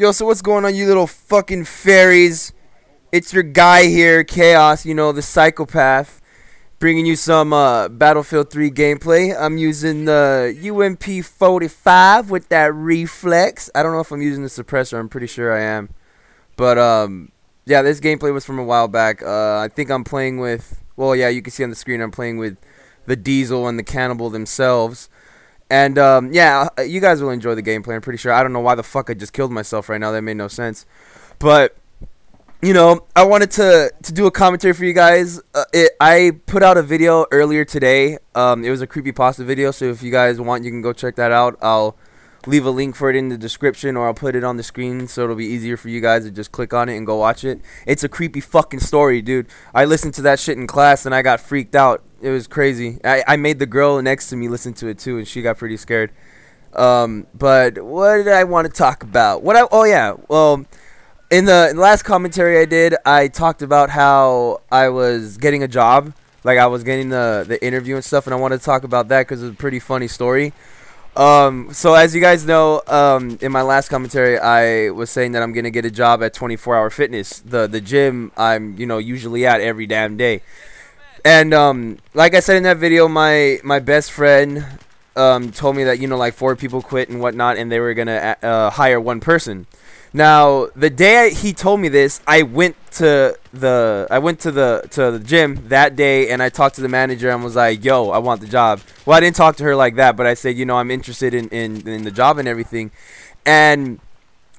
Yo, so what's going on, you little fucking fairies? It's your guy here, Chaos, you know, the psychopath, bringing you some Battlefield 3 gameplay. I'm using the UMP45 with that reflex. I don't know if I'm using the suppressor. I'm pretty sure I am. But, yeah, this gameplay was from a while back. I think I'm playing with, well, yeah, you can see on the screen I'm playing with the Diesel and the Cannibal themselves. And, yeah, you guys will enjoy the gameplay, I'm pretty sure. I don't know why the fuck I just killed myself right now. That made no sense. But, you know, I wanted to do a commentary for you guys. I put out a video earlier today. It was a creepypasta video, so if you guys want, you can go check that out. I'll leave a link for it in the description, or I'll put it on the screen so it'll be easier for you guys to just click on it and go watch it. It's a creepy fucking story, dude. I listened to that shit in class and I got freaked out. It was crazy. I made the girl next to me listen to it too, and she got pretty scared. But what did I want to talk about? Oh yeah, well, in the last commentary I did, I talked about how I was getting a job, like I was getting the interview and stuff, and I wanted to talk about that because it's a pretty funny story. So as you guys know, in my last commentary, I was saying that I'm gonna get a job at 24 Hour Fitness, the gym I'm usually at every damn day. And like I said in that video, my best friend told me that like 4 people quit and whatnot, and they were gonna hire 1 person. Now the day he told me this, I went to the gym that day, and I talked to the manager and was like, "Yo, I want the job." Well, I didn't talk to her like that, but I said, I'm interested in the job and everything. And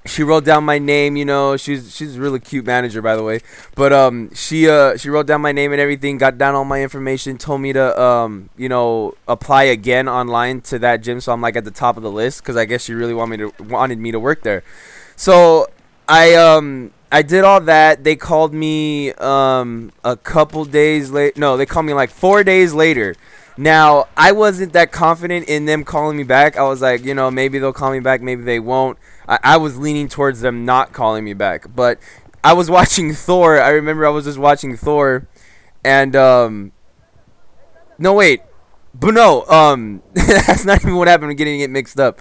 she wrote down my name. She's a really cute manager, by the way. But she wrote down my name and everything, got down all my information, told me to apply again online to that gym, so I'm like at the top of the list, because I guess she really wanted me to work there. So I did all that. They called me a couple days late. No, they called me like 4 days later. Now I wasn't that confident in them calling me back. I was like, maybe they'll call me back, maybe they won't. I was leaning towards them not calling me back. But I was watching Thor. I remember I was just watching Thor, and no, wait, but no, that's not even what happened. I'm getting it mixed up.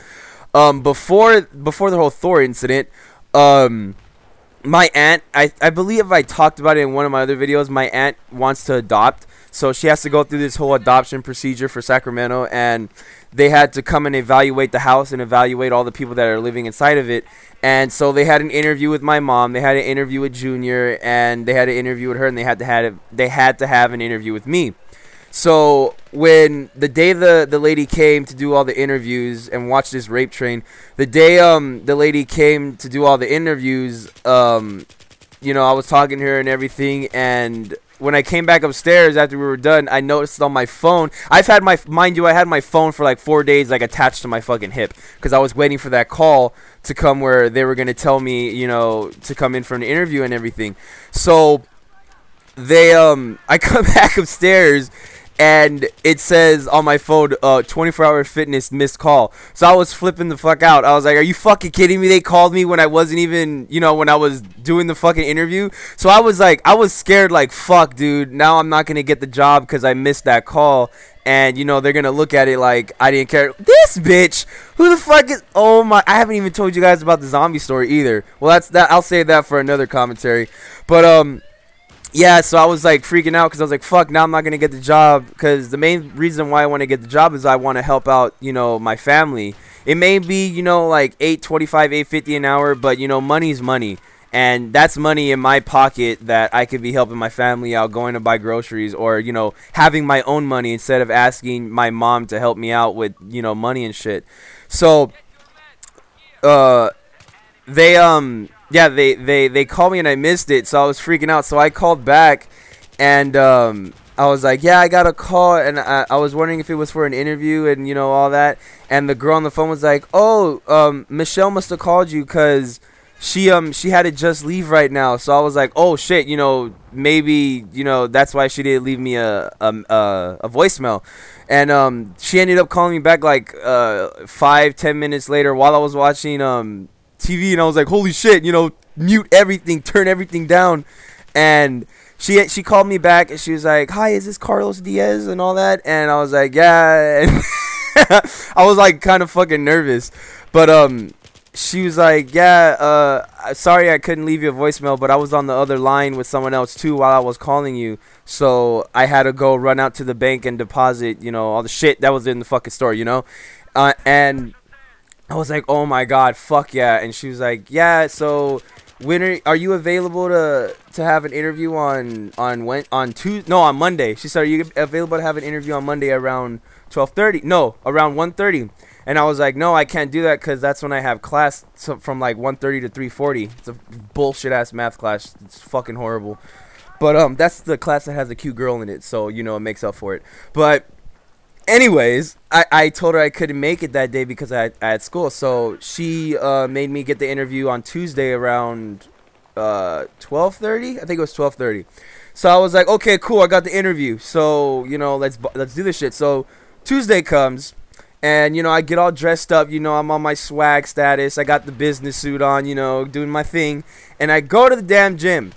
Before the whole Thor incident, my aunt, I believe I talked about it in one of my other videos. My aunt wants to adopt, so she has to go through this whole adoption procedure for Sacramento, and they had to come and evaluate the house and evaluate all the people that are living inside of it. And so they had an interview with my mom, they had an interview with Junior, and they had an interview with her, and they had to have an interview with me. So when the day the lady came to do all the interviews and watch this rape train, the day the lady came to do all the interviews, I was talking to her and everything, and when I came back upstairs after we were done, I noticed on my phone, I had my phone for like 4 days, like attached to my fucking hip, because I was waiting for that call to come where they were gonna tell me, to come in for an interview and everything. So they I come back upstairs, and it says on my phone, 24 Hour Fitness missed call. So I was flipping the fuck out. I was like, are you fucking kidding me? They called me when I wasn't even, when I was doing the fucking interview. So I was like, I was scared like, fuck, dude. Now I'm not going to get the job because I missed that call. And, they're going to look at it like I didn't care. This bitch, who the fuck is, oh my, I haven't even told you guys about the zombie story either. Well, that's that. I'll save that for another commentary. But, yeah, so I was like freaking out because I was like, fuck, now I'm not going to get the job, because the main reason why I want to get the job is I want to help out, my family. It may be, like $8.25, $8.50 an hour, but, money's money. And that's money in my pocket that I could be helping my family out, going to buy groceries, or, having my own money instead of asking my mom to help me out with, money and shit. So, yeah, they called me and I missed it, so I was freaking out. So I called back, and I was like, yeah, I got a call, and I was wondering if it was for an interview and all that. And the girl on the phone was like, oh, Michelle must have called you because she had to just leave right now. So I was like, oh shit, maybe that's why she didn't leave me a voicemail. And she ended up calling me back like 5-10 minutes later while I was watching TV, and I was like, holy shit, mute everything, turn everything down. And she called me back, and she was like, hi, is this Carlos Diaz and all that? And I was like, yeah. And I was like kind of fucking nervous. But she was like, yeah, sorry I couldn't leave you a voicemail, but I was on the other line with someone else too while I was calling you, so I had to go run out to the bank and deposit, all the shit that was in the fucking store, and I was like, oh my god, fuck yeah. And she was like, yeah, so when are you available to have an interview on Tuesday? No, on Monday. She said, are you available to have an interview on Monday around 12:30? No, around 1:30. And I was like, no, I can't do that because that's when I have class from like 1:30 to 3:40. It's a bullshit ass math class. It's fucking horrible. But that's the class that has a cute girl in it, so it makes up for it. But anyways, I told her I couldn't make it that day because I had school. So she made me get the interview on Tuesday around 12:30. I think it was 12:30. So I was like, okay, cool, I got the interview. So let's do this shit. So Tuesday comes. And, I get all dressed up, I'm on my swag status. I got the business suit on, doing my thing. And I go to the damn gym.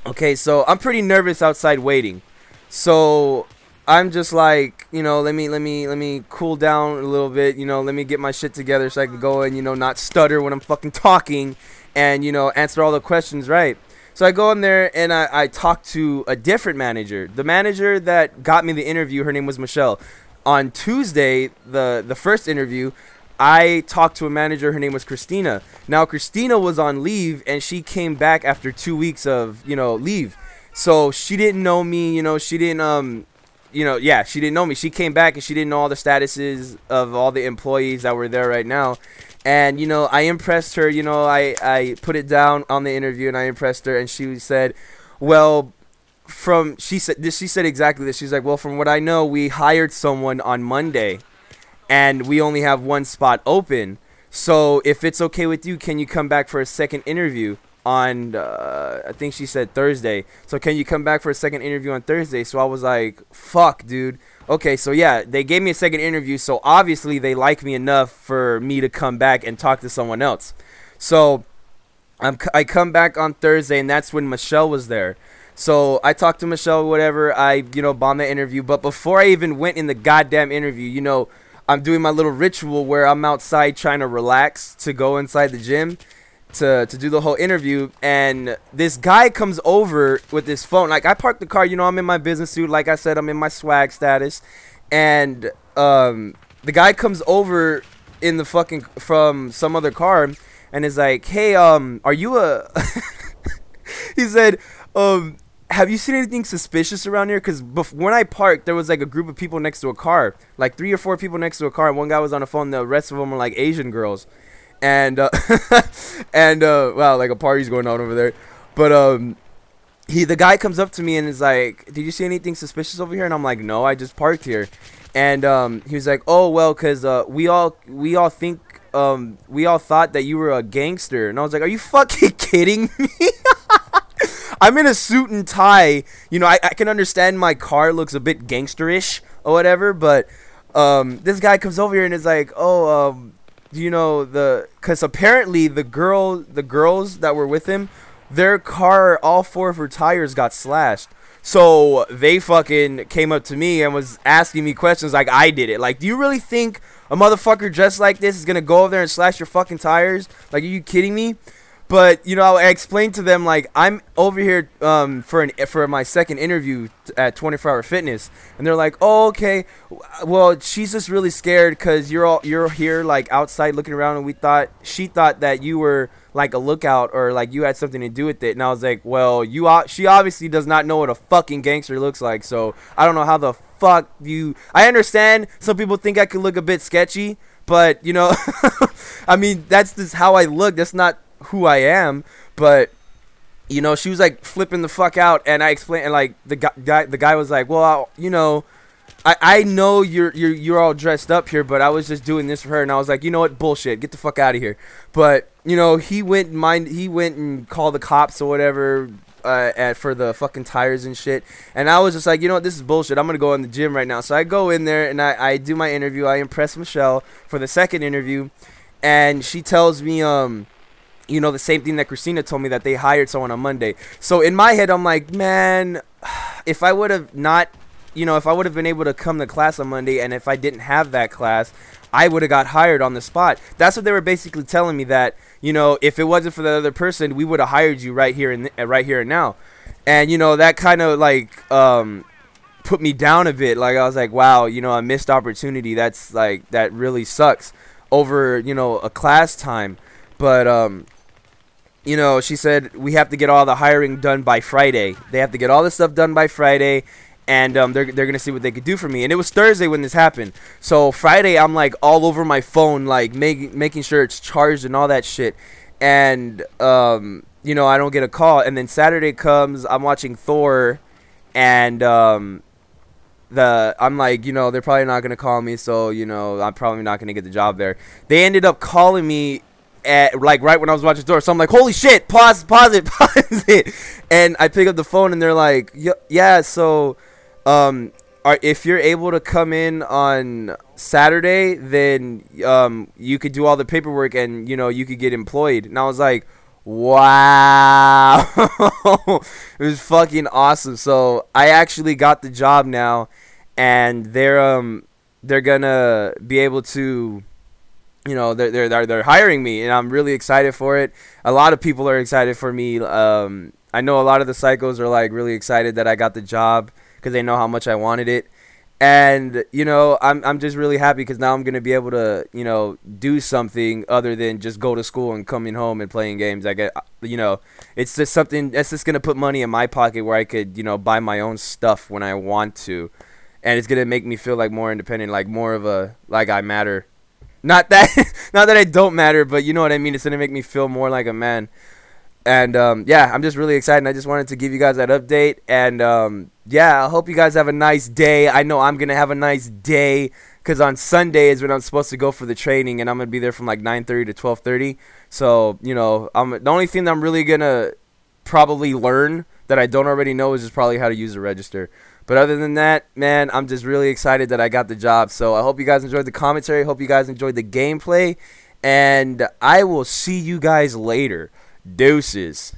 Okay, so I'm pretty nervous outside waiting. So I'm just like, let me cool down a little bit, let me get my shit together so I can go and, not stutter when I'm fucking talking and, answer all the questions right. So I go in there and I talk to a different manager. The manager that got me the interview, her name was Michelle. On Tuesday, the first interview, I talked to a manager. Her name was Christina. Now, Christina was on leave, and she came back after 2 weeks of, leave. So she didn't know me, she didn't, she didn't know me. She came back, and she didn't know all the statuses of all the employees that were there right now. And, I impressed her, I put it down on the interview, and I impressed her, and she said, well, she said exactly this. She's like, well, from what I know, we hired someone on Monday and we only have one spot open. So if it's okay with you, can you come back for a second interview on I think she said Thursday. So can you come back for a second interview on Thursday? So I was like, fuck, dude. Okay, so yeah, they gave me a second interview, so obviously they like me enough for me to come back and talk to someone else. So I come back on Thursday, and that's when Michelle was there. So I talked to Michelle, whatever. I, bombed the interview. But before I even went in the goddamn interview, I'm doing my little ritual where I'm outside trying to relax to go inside the gym to do the whole interview. And this guy comes over with his phone. Like, I parked the car. I'm in my business suit. Like I said, I'm in my swag status. And the guy comes over in the from some other car and is like, hey, are you a... He said, have you seen anything suspicious around here? Because when I parked, there was like a group of people next to a car, like 3 or 4 people next to a car, and one guy was on the phone. The rest of them were like Asian girls, and wow, like a party's going on over there. But the guy comes up to me and is like, did you see anything suspicious over here? And I'm like, no, I just parked here. And he was like, oh well, because we all thought that you were a gangster. And I was like, are you fucking kidding me? I'm in a suit and tie. I can understand my car looks a bit gangsterish or whatever, but this guy comes over here and is like, oh, because apparently the girls that were with him, their car, all 4 of her tires got slashed. So they fucking came up to me and was asking me questions like I did it. Like, do you really think a motherfucker dressed like this is gonna go over there and slash your fucking tires? Like, are you kidding me? But, I explained to them, like, I'm over here for my second interview at 24 Hour Fitness. And they're like, oh, okay. Well, she's just really scared because you're here, like, outside looking around. And she thought that you were, like, a lookout or, like, you had something to do with it. And I was like, well, she obviously does not know what a fucking gangster looks like. So I don't know how the fuck I understand some people think I could look a bit sketchy. But, I mean, that's just how I look. That's not who I am. But she was like flipping the fuck out, and I explained, and like the guy was like, well, I know you're all dressed up here, but I was just doing this for her. And I was like, you know what, bullshit, get the fuck out of here. But he went and called the cops or whatever for the fucking tires and shit. And I was just like, you know what, this is bullshit, I'm gonna go in the gym right now. So I go in there and I do my interview. I impress Michelle for the second interview, and she tells me the same thing that Christina told me, that they hired someone on Monday. So in my head, I'm like, man, if I would have been able to come to class on Monday, and if I didn't have that class, I would have got hired on the spot. That's what they were basically telling me, that, you know, if it wasn't for the other person, we would have hired you right here and now. And, you know, that kind of like put me down a bit. Like, I was like, wow, you know, a missed opportunity. That's like, that really sucks over, you know, a class time. But you know, she said we have to get all the hiring done by Friday. They have to get all this stuff done by Friday, and they're gonna see what they could do for me. And it was Thursday when this happened. So Friday, I'm like all over my phone, like making sure it's charged and all that shit. And you know, I don't get a call. And then Saturday comes, I'm watching Thor, and I'm like, you know, they're probably not gonna call me, so, you know, I'm probably not gonna get the job there. They ended up calling me at, like, right when I was watching Thor. So I'm like, holy shit, pause it. And I pick up the phone, and they're like, yeah, so if you're able to come in on Saturday, then you could do all the paperwork, and, you know, you could get employed. And I was like, wow. It was fucking awesome. So I actually got the job now, and they're gonna be able to, you know, they're hiring me, and I'm really excited for it. A lot of people are excited for me. I know a lot of the psychos are like really excited that I got the job, because they know how much I wanted it. And, you know, I'm just really happy, because now I'm going to be able to, you know, do something other than just go to school and coming home and playing games. I get, you know, it's just something that's just going to put money in my pocket where I could, you know, buy my own stuff when I want to. And it's going to make me feel like more independent, like more of a, like I matter. Not that not that I don't matter, but you know what I mean. It's going to make me feel more like a man. And yeah, I'm just really excited. I just wanted to give you guys that update. And yeah, I hope you guys have a nice day. I know I'm going to have a nice day, because on Sunday is when I'm supposed to go for the training, and I'm going to be there from like 9:30 to 12:30. So, you know, the only thing that I'm really going to probably learn that I don't already know is just probably how to use the register. But other than that, man, I'm just really excited that I got the job. So I hope you guys enjoyed the commentary. Hope you guys enjoyed the gameplay. And I will see you guys later. Deuces.